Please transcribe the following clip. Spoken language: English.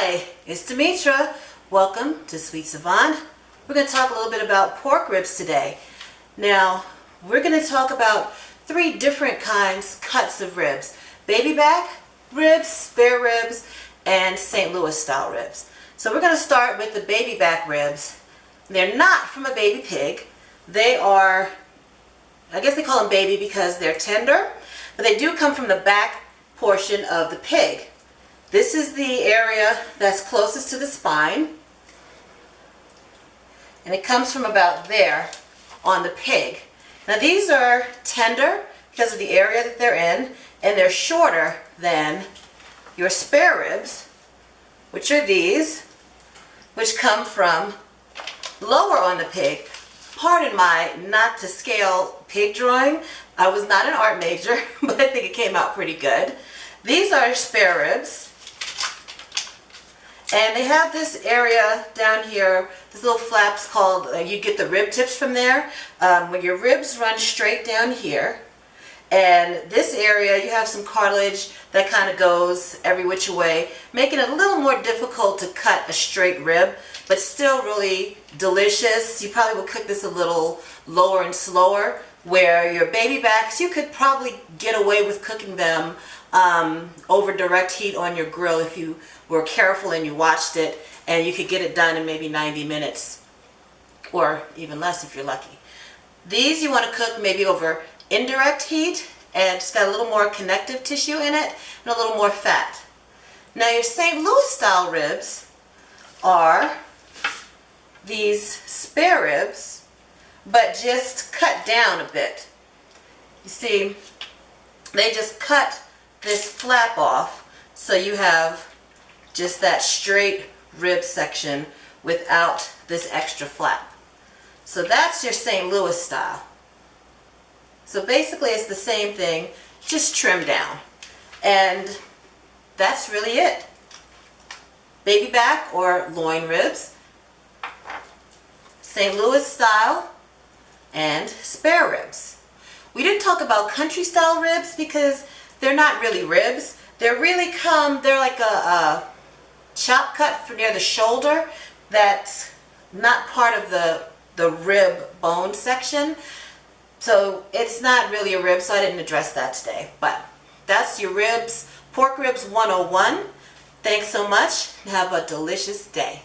Hi, it's Demetra. Welcome to Sweet Savant. We're going to talk a little bit about pork ribs today. Now, we're going to talk about three different cuts of ribs. Baby back ribs, spare ribs, and St. Louis style ribs. So we're going to start with the baby back ribs. They're not from a baby pig. They are, I guess they call them baby because they're tender, but they do come from the back portion of the pig. This is the area that's closest to the spine, and it comes from about there on the pig. Now these are tender because of the area that they're in, and they're shorter than your spare ribs, which are these, which come from lower on the pig. Pardon my not to scale pig drawing. I was not an art major, but I think it came out pretty good. These are spare ribs. And they have this area down here, this little flaps called, you get the rib tips from there, when your ribs run straight down here. And this area, you have some cartilage that kind of goes every which way, making it a little more difficult to cut a straight rib, but still really delicious. You probably would cook this a little lower and slower, where your baby backs, you could probably get away with cooking them over direct heat on your grill if you were careful and you watched it, and you could get it done in maybe 90 minutes or even less if you're lucky. These you want to cook maybe over indirect heat, and it's got a little more connective tissue in it and a little more fat. Now your St. Louis style ribs are these spare ribs, but just cut down a bit. You see, they just cut this flap off, so you have just that straight rib section without this extra flap. So that's your St. Louis style. So basically it's the same thing, just trimmed down. And that's really it. Baby back or loin ribs, St. Louis style, and spare ribs. We didn't talk about country style ribs because they're not really ribs. They're like a chop cut for near the shoulder that's not part of the rib bone section. So it's not really a rib, so I didn't address that today. But that's your ribs, pork ribs 101. Thanks so much, and have a delicious day.